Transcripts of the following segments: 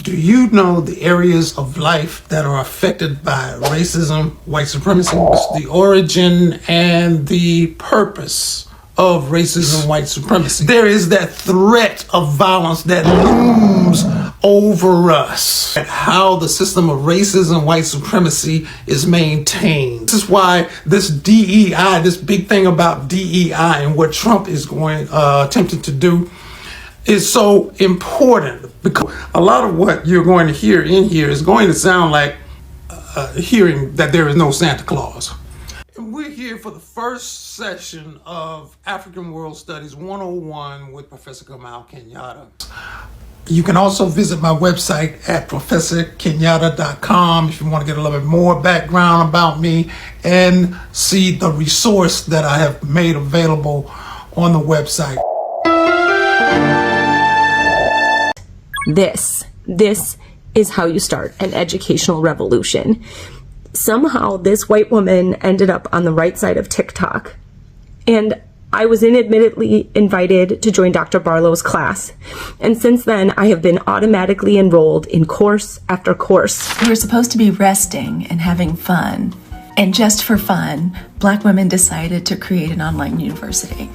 Do you know the areas of life that are affected by racism, white supremacy, the origin and the purpose of racism, white supremacy? There is that threat of violence that looms over us. How the system of racism, white supremacy is maintained. This is why this DEI, this big thing about DEI and what Trump is attempting to do is so important, because a lot of what you're going to hear in here is going to sound like hearing that there is no Santa Claus. And we're here for the first session of African World Studies 101 with Professor Kamau Kenyatta. You can also visit my website at ProfessorKenyatta.com if you want to get a little bit more background about me and see the resource that I have made available on the website. This is how you start an educational revolution. Somehow this white woman ended up on the right side of TikTok, and I was inadvertently invited to join Dr. Barlow's class. And since then, I have been automatically enrolled in course after course. We were supposed to be resting and having fun. And just for fun, Black women decided to create an online university.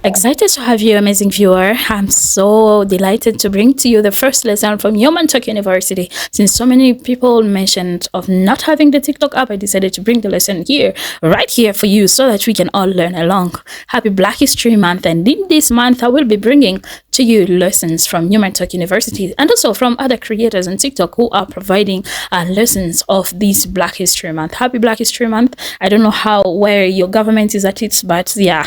Excited to have you, amazing viewer. I'm so delighted to bring to you the first lesson from UManTalk University. Since so many people mentioned of not having the TikTok app, I decided to bring the lesson here, right here for you, so that we can all learn along. Happy Black History Month, and in this month I will be bringing to you lessons from UManTalk University and also from other creators on TikTok who are providing lessons of this Black History Month. Happy Black History Month. I don't know where your government is at it, but yeah,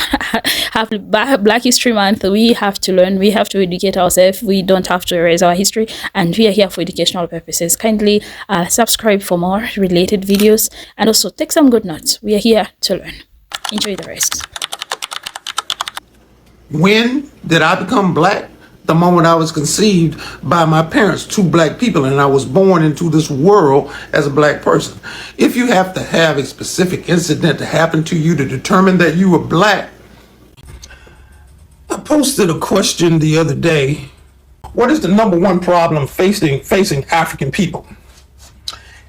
happy Black History Month. We have to learn, we have to educate ourselves, we don't have to erase our history, and we are here for educational purposes. Kindly subscribe for more related videos and also take some good notes. We are here to learn. Enjoy the rest. When did I become black? The moment I was conceived by my parents, two black people, and I was born into this world as a black person. If you have to have a specific incident to happen to you to determine that you were black, I posted a question the other day. What is the number one problem facing African people?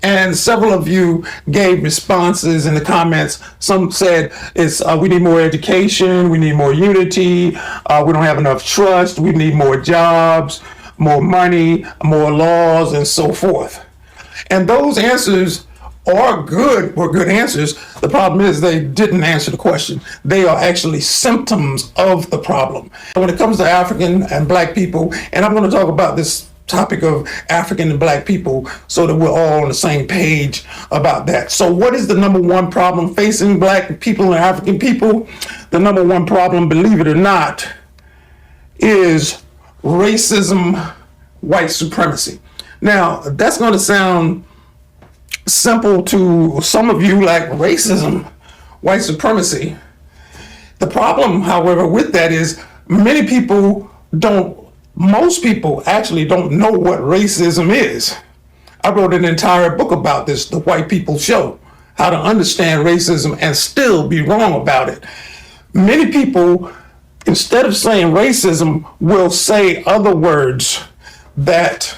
And several of you gave responses in the comments. Some said we need more education, we need more unity, we don't have enough trust, we need more jobs, more money, more laws, and so forth. And those answers were good answers. The problem is they didn't answer the question. They are actually symptoms of the problem. When it comes to African and black people, and I'm going to talk about this topic of African and black people so that we're all on the same page about that. So what is the number one problem facing black people and African people? The number one problem, believe it or not, is racism, white supremacy. Now, that's going to sound simple to some of you, like racism, white supremacy. The problem, however, with that is most people actually don't know what racism is. I wrote an entire book about this, The White People Show, how to understand racism and still be wrong about it. Many people, instead of saying racism, will say other words that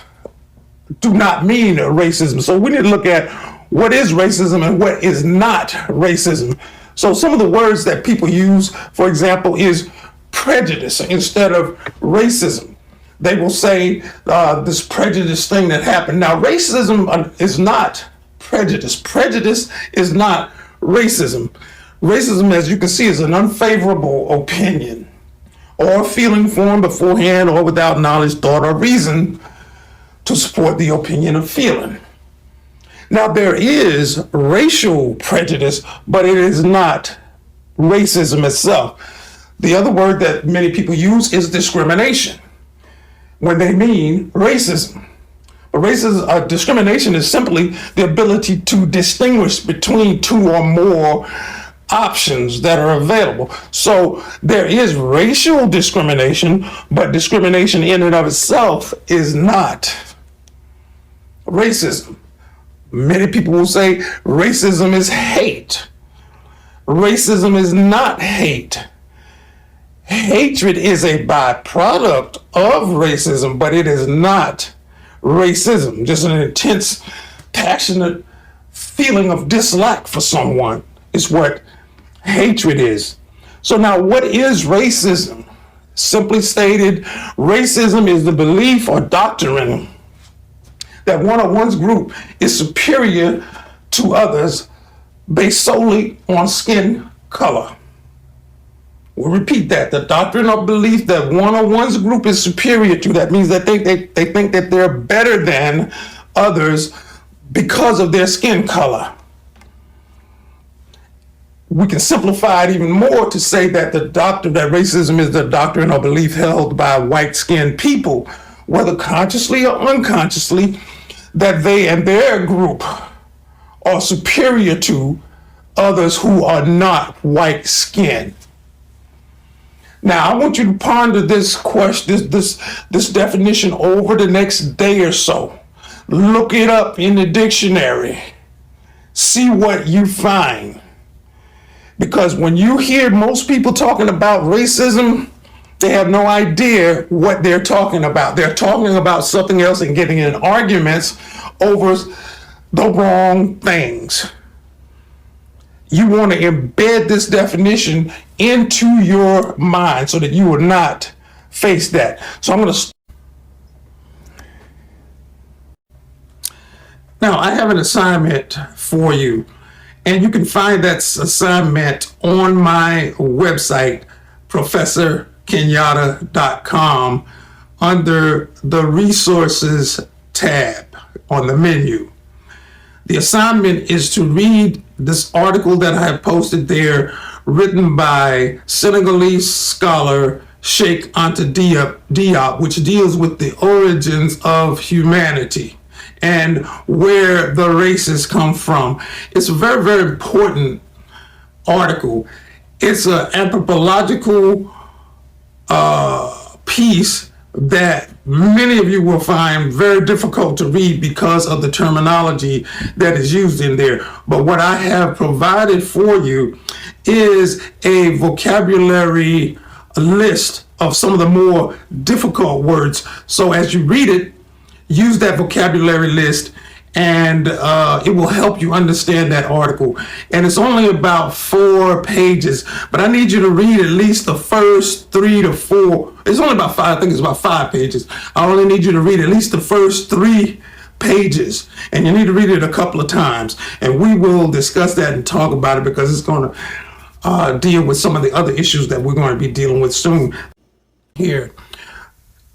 do not mean racism. So we need to look at what is racism and what is not racism. So some of the words that people use, for example, is prejudice instead of racism. They will say this prejudice thing that happened. Now, racism is not prejudice. Prejudice is not racism. Racism, as you can see, is an unfavorable opinion or feeling formed beforehand or without knowledge, thought, or reason to support the opinion of feeling. Now, there is racial prejudice, but it is not racism itself. The other word that many people use is discrimination when they mean racism. Discrimination is simply the ability to distinguish between two or more options that are available. So there is racial discrimination, but discrimination in and of itself is not racism. Many people will say racism is hate. Racism is not hate. Hatred is a byproduct of racism, but it is not racism, just an intense, passionate feeling of dislike for someone is what hatred is. So now, what is racism? Simply stated, racism is the belief or doctrine that one or one's group is superior to others based solely on skin color. We'll repeat that. The doctrine or belief that one or one's group is superior to, that means that they think that they're better than others because of their skin color. We can simplify it even more to say that the doctrine that racism is the doctrine or belief held by white-skinned people, whether consciously or unconsciously, that they and their group are superior to others who are not white-skinned. Now, I want you to ponder this question, this definition over the next day or so. Look it up in the dictionary. See what you find. Because when you hear most people talking about racism, they have no idea what they're talking about. They're talking about something else and getting in arguments over the wrong things. You want to embed this definition into your mind so that you will not face that. So I'm going to. Now, I have an assignment for you, and you can find that assignment on my website, ProfKenyatta.com, under the resources tab on the menu. The assignment is to read this article that I have posted there, written by Senegalese scholar Sheikh Anta Diop, which deals with the origins of humanity and where the races come from. It's a very, very important article. It's an anthropological piece that many of you will find very difficult to read because of the terminology that is used in there. But what I have provided for you is a vocabulary list of some of the more difficult words. So as you read it, use that vocabulary list, and it will help you understand that article. And it's only about 4 pages, but I need you to read at least the first 3 to 4. It's only about 5, I think it's about 5 pages. I only need you to read at least the first 3 pages, and you need to read it a couple of times. And we will discuss that and talk about it because it's going to deal with some of the other issues that we're going to be dealing with soon here.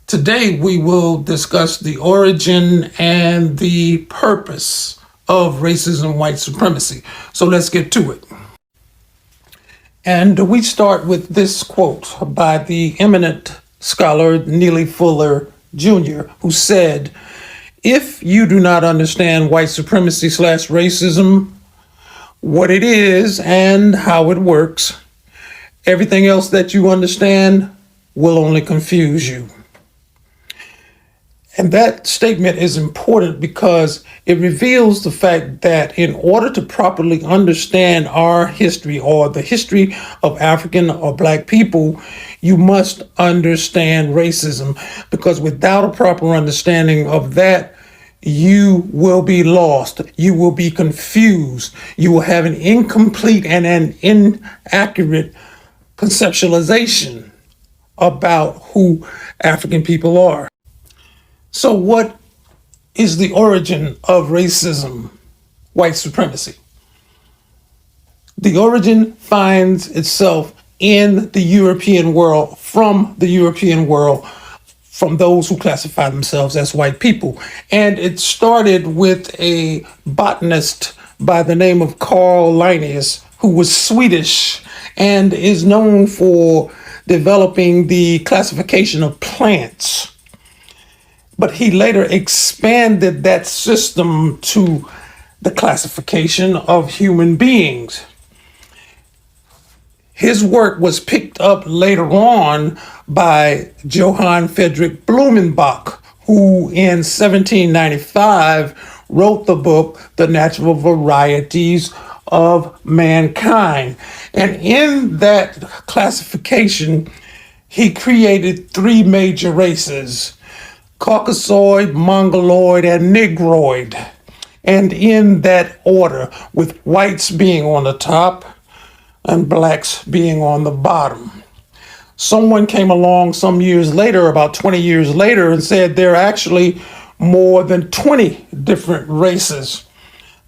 Today, we will discuss the origin and the purpose of racism and white supremacy. So let's get to it. And we start with this quote by the eminent scholar Neely Fuller Jr., who said, "If you do not understand white supremacy / racism, what it is and how it works, everything else that you understand will only confuse you." And that statement is important because it reveals the fact that in order to properly understand our history or the history of African or Black people, you must understand racism, because without a proper understanding of that, you will be lost. You will be confused. You will have an incomplete and an inaccurate conceptualization about who African people are. So what is the origin of racism, white supremacy? The origin finds itself in the European world, from those who classify themselves as white people. And it started with a botanist by the name of Carl Linnaeus, who was Swedish and is known for developing the classification of plants. But he later expanded that system to the classification of human beings. His work was picked up later on by Johann Friedrich Blumenbach, who in 1795 wrote the book, The Natural Varieties of Mankind. And in that classification, he created 3 major races: Caucasoid, Mongoloid, and Negroid. And in that order, with whites being on the top and blacks being on the bottom. Someone came along some years later, about 20 years later, and said there are actually more than 20 different races.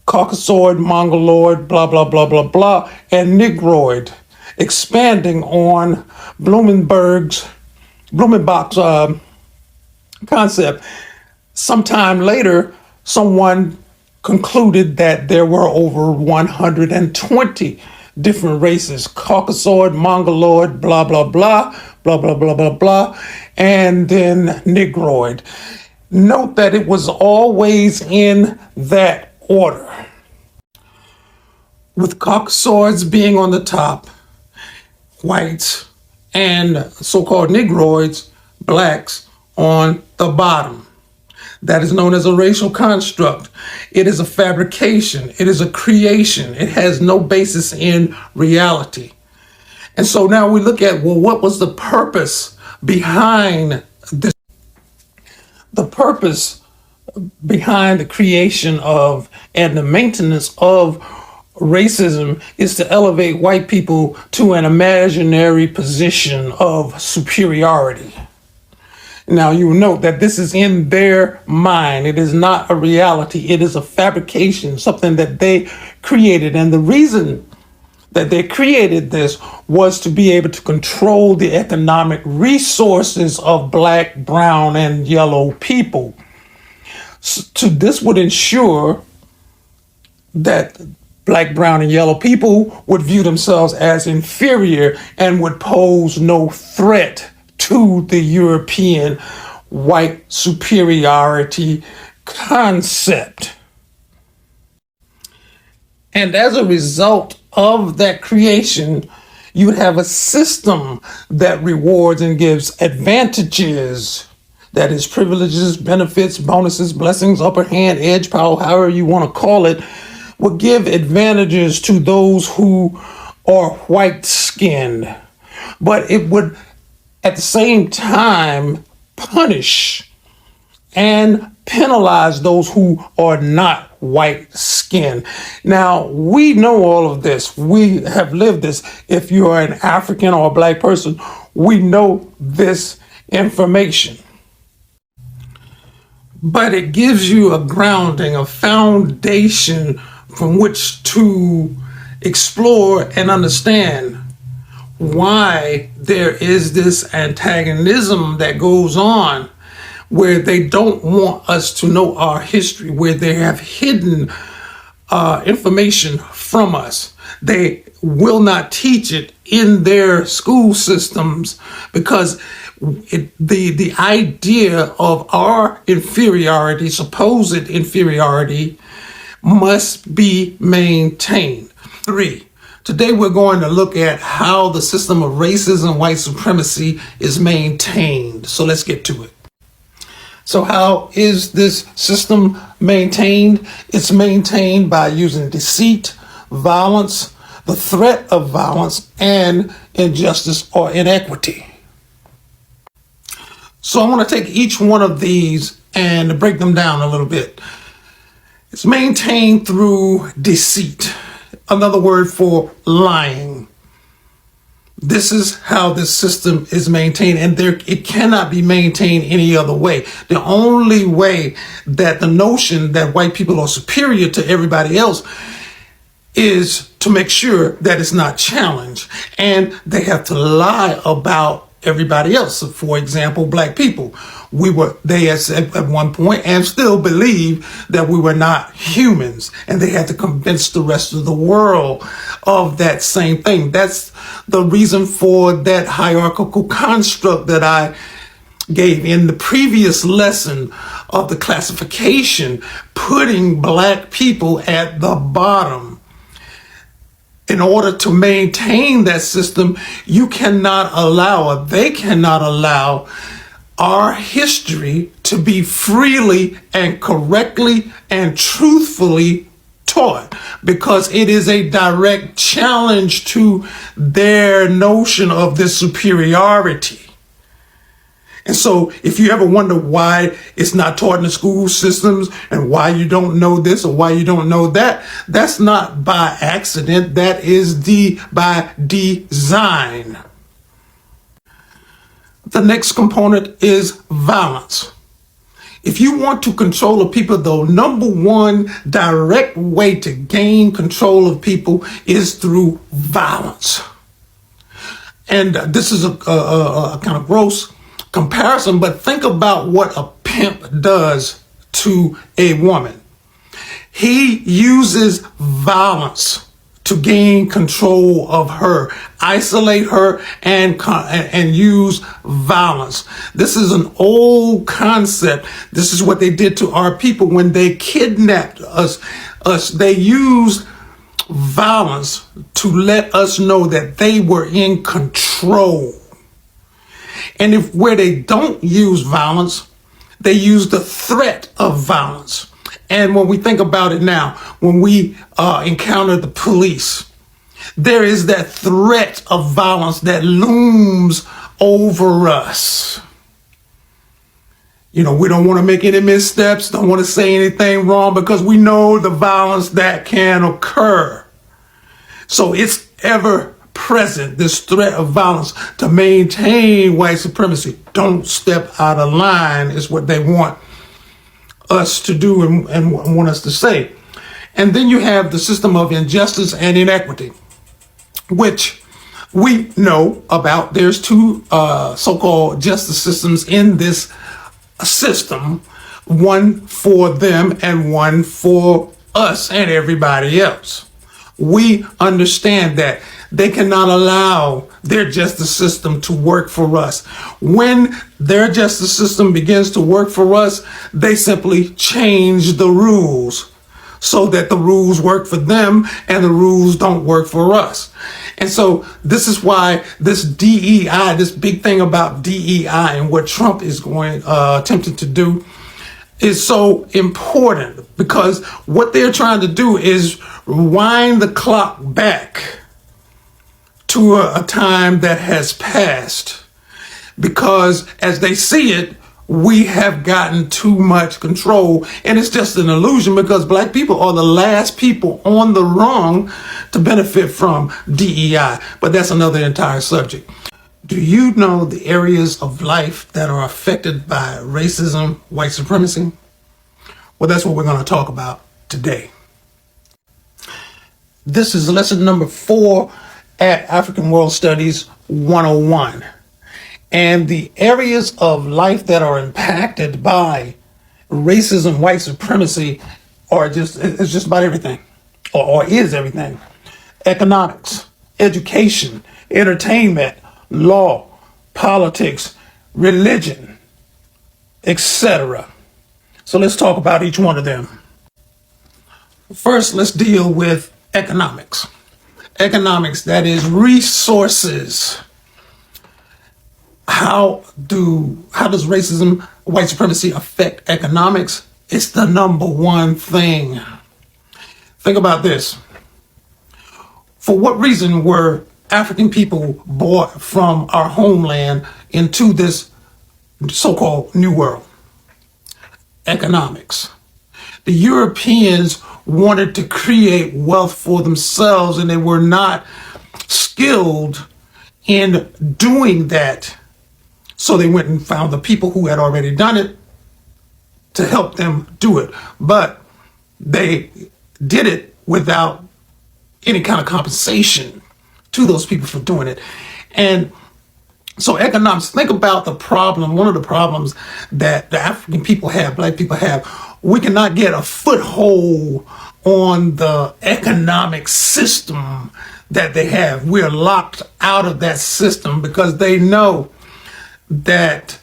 Caucasoid, Mongoloid, blah, blah, blah, blah, blah, and Negroid, expanding on Blumenbach's concept. Sometime later, someone concluded that there were over 120 different races: Caucasoid, Mongoloid, blah, blah, blah, blah, blah, blah, blah, blah, and then Negroid. Note that it was always in that order, with Caucasoids being on the top, whites, and so-called Negroids, blacks, on the bottom. That is known as a racial construct. It is a fabrication. It is a creation. It has no basis in reality. And so now we look at, well, what was the purpose behind this? The purpose behind the creation of and the maintenance of racism is to elevate white people to an imaginary position of superiority. Now, you will note that this is in their mind. It is not a reality. It is a fabrication, something that they created. And the reason that they created this was to be able to control the economic resources of black, brown, and yellow people. So this would ensure that black, brown, and yellow people would view themselves as inferior and would pose no threat to the European white superiority concept. And as a result of that creation, you would have a system that rewards and gives advantages, that is, privileges, benefits, bonuses, blessings, upper hand, edge, power, however you want to call it, would give advantages to those who are white-skinned. But it would at the same time punish and penalize those who are not white skinned. Now, we know all of this. We have lived this. If you are an African or a black person, we know this information. But it gives you a grounding, a foundation from which to explore and understand why there is this antagonism that goes on, where they don't want us to know our history, where they have hidden information from us. They will not teach it in their school systems because the idea of our inferiority, supposed inferiority, must be maintained. 3. Today we're going to look at how the system of racism, white supremacy is maintained. So let's get to it. So how is this system maintained? It's maintained by using deceit, violence, the threat of violence, and injustice or inequity. So I want to take each one of these and break them down a little bit. It's maintained through deceit. Another word for lying. This is how this system is maintained, and it cannot be maintained any other way. The only way that the notion that white people are superior to everybody else is to make sure that it's not challenged, and they have to lie about everybody else. So for example, black people, they said at one point and still believe that we were not humans, and they had to convince the rest of the world of that same thing. That's the reason for that hierarchical construct that I gave in the previous lesson of the classification, putting black people at the bottom. In order to maintain that system, they cannot allow our history to be freely and correctly and truthfully taught, because it is a direct challenge to their notion of this superiority. And so if you ever wonder why it's not taught in the school systems and why you don't know this or why you don't know that, that's not by accident. That is by design. The next component is violence. If you want to control the people, the number one direct way to gain control of people is through violence. And this is a kind of gross comparison, but think about what a pimp does to a woman. He uses violence to gain control of her, isolate her, and use violence. This is an old concept. This is what they did to our people when they kidnapped us. They used violence to let us know that they were in control. And if where they don't use violence, they use the threat of violence. And when we think about it now, when we encounter the police, there is that threat of violence that looms over us. You know, we don't want to make any missteps, don't want to say anything wrong because we know the violence that can occur. So it's ever present, this threat of violence to maintain white supremacy. Don't step out of line is what they want us to do and want us to say. And then you have the system of injustice and inequity, which we know about. There's two so-called justice systems in this system, one for them and one for us and everybody else. We understand that they cannot allow their justice system to work for us. When their justice system begins to work for us, they simply change the rules so that the rules work for them and the rules don't work for us. And so this is why this DEI, this big thing about DEI and what Trump is attempting to do is so important, because what they're trying to do is wind the clock back to a time that has passed, because as they see it, we have gotten too much control, and it's just an illusion because black people are the last people on the rung to benefit from DEI, but that's another entire subject. Do you know the areas of life that are affected by racism, white supremacy? Well, that's what we're going to talk about today. This is lesson number 4 at African World Studies 101. And the areas of life that are impacted by racism, white supremacy it's just about everything, or is everything. Economics, education, entertainment, law, politics, religion, etc. So let's talk about each one of them. First, let's deal with economics. Economics, that is resources. How does racism, white supremacy affect economics? It's the number one thing. Think about this. For what reason were African people brought from our homeland into this so-called New World? Economics. The Europeans wanted to create wealth for themselves, and they were not skilled in doing that. So they went and found the people who had already done it to help them do it. But they did it without any kind of compensation to those people for doing it. And so economics, think about the problem, one of the problems that the African people have, black people have. We cannot get a foothold on the economic system that they have. We're locked out of that system because they know that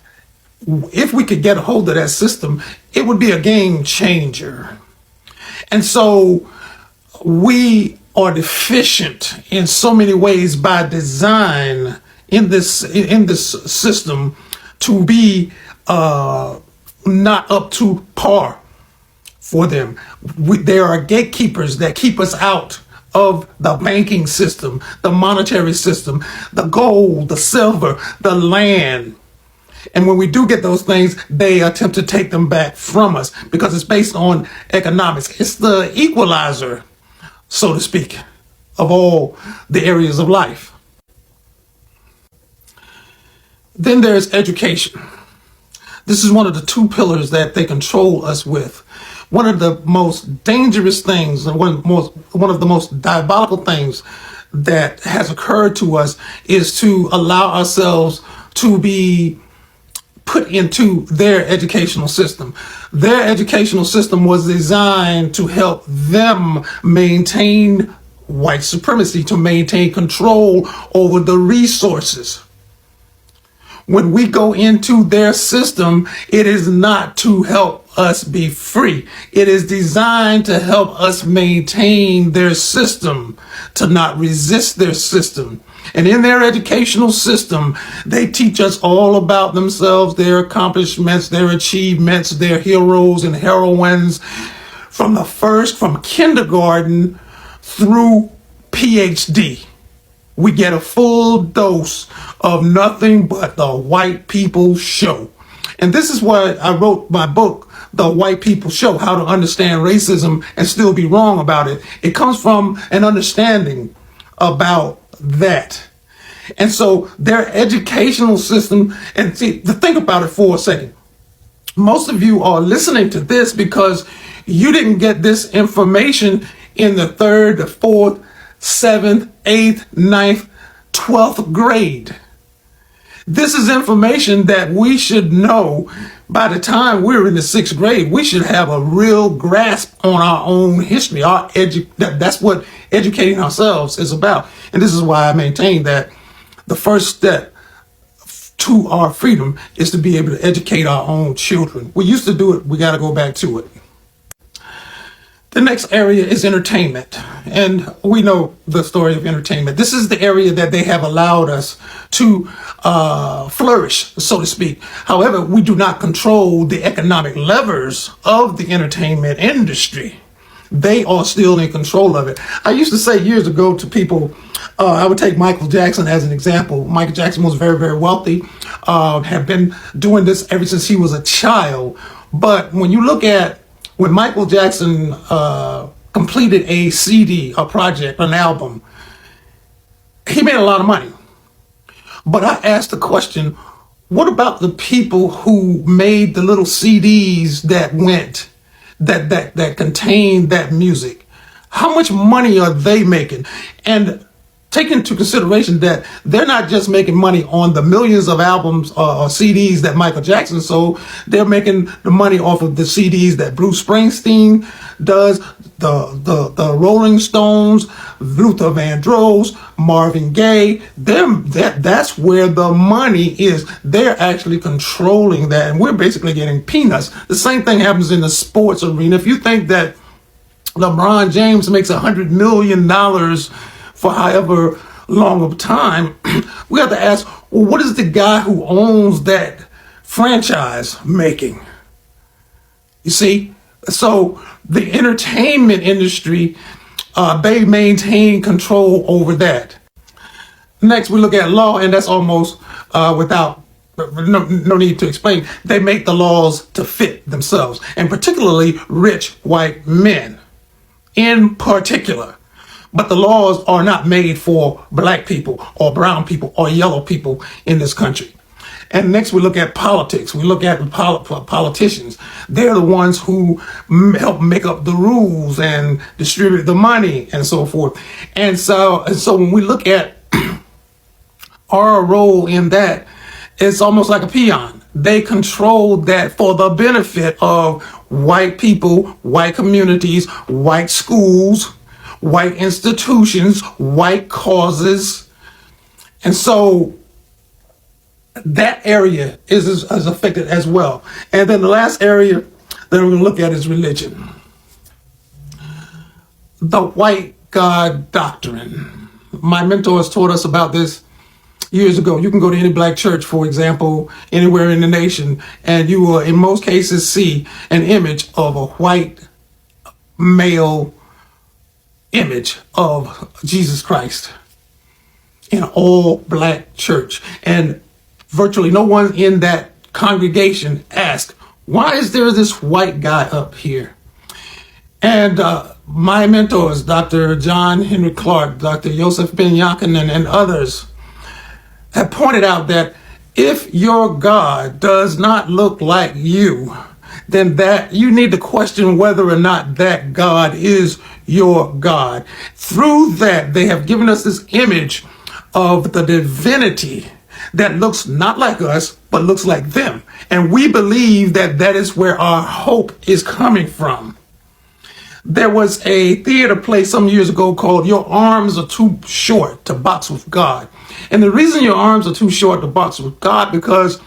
if we could get a hold of that system, it would be a game changer. And so we are deficient in so many ways by design in this system to be not up to par for them. There are gatekeepers that keep us out of the banking system, the monetary system, the gold, the silver, the land. And when we do get those things, they attempt to take them back from us because it's based on economics. It's the equalizer, so to speak, of all the areas of life. Then there's education. This is one of the two pillars that they control us with. One of the most dangerous things, and one of the most diabolical things that has occurred to us is to allow ourselves to be put into their educational system. Their educational system was designed to help them maintain white supremacy, to maintain control over the resources. When we go into their system, it is not to help us be free. It is designed to help us maintain their system, to not resist their system. And in their educational system, they teach us all about themselves, their accomplishments, their achievements, their heroes and heroines, from kindergarten through PhD. We get a full dose of nothing but the white people show. And this is why I wrote my book, The White People Show, How to Understand Racism and Still Be Wrong About It. It comes from an understanding about that. And so their educational system, and see, to think about it for a second, most of you are listening to this because you didn't get this information in the 3rd, the 4th, 7th, 8th, 9th, 12th grade. This is information that we should know by the time we're in the 6th grade. We should have a real grasp on our own history. That's what educating ourselves is about. And this is why I maintain that the first step to our freedom is to be able to educate our own children. We used to do it. We got to go back to it. The next area is entertainment, and we know the story of entertainment. This is the area that they have allowed us to flourish, so to speak. However, we do not control the economic levers of the entertainment industry. They are still in control of it. I used to say years ago to people, I would take Michael Jackson as an example. Michael Jackson was very, very wealthy, had been doing this ever since he was a child. But when you look at when Michael Jackson completed a CD, a project, an album, he made a lot of money. But I asked the question, what about the people who made the little CDs that that contained that music? How much money are they making? And take into consideration that they're not just making money on the millions of albums or CDs that Michael Jackson sold. They're making the money off of the CDs that Bruce Springsteen does, the Rolling Stones, Luther Vandross, Marvin Gaye. That's where the money is. They're actually controlling that, and we're basically getting peanuts. The same thing happens in the sports arena. If you think that LeBron James makes $100 million for however long of time, we have to ask, well, what is the guy who owns that franchise making? You see? So the entertainment industry, they maintain control over that. Next, we look at law, and that's almost without no need to explain. They make the laws to fit themselves, and particularly rich white men in particular. But the laws are not made for black people or brown people or yellow people in this country. And next we look at politics. We look at politicians. They're the ones who help make up the rules and distribute the money and so forth. And so when we look at our role in that, it's almost like a peon. They control that for the benefit of white people, white communities, white schools, white institutions, white causes. And so that area is affected as well. And then the last area that we're going to look at is religion. The white God doctrine. My mentors taught us about this years ago. You can go to any black church, for example, anywhere in the nation, and you will in most cases see an image of a white male image of Jesus Christ in an all black church. And virtually no one in that congregation asked, why is there this white guy up here? And my mentors, Dr. John Henry Clark, Dr. Joseph Ben Yakinen, and others have pointed out that if your God does not look like you, then that you need to question whether or not that God is your God. Through that, they have given us this image of the divinity that looks not like us, but looks like them. And we believe that that is where our hope is coming from. There was a theater play some years ago called Your Arms Are Too Short to Box with God. And the reason your arms are too short to box with God, because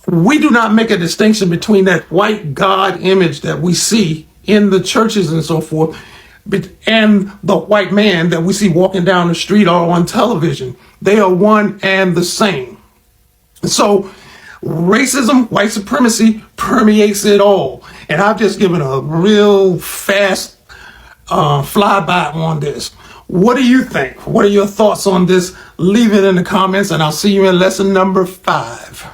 we do not make a distinction between that white God image that we see in the churches and so forth, and the white man that we see walking down the street or on television. They are one and the same. So racism, white supremacy permeates it all. And I've just given a real fast flyby on this. What do you think? What are your thoughts on this? Leave it in the comments, and I'll see you in lesson number 5.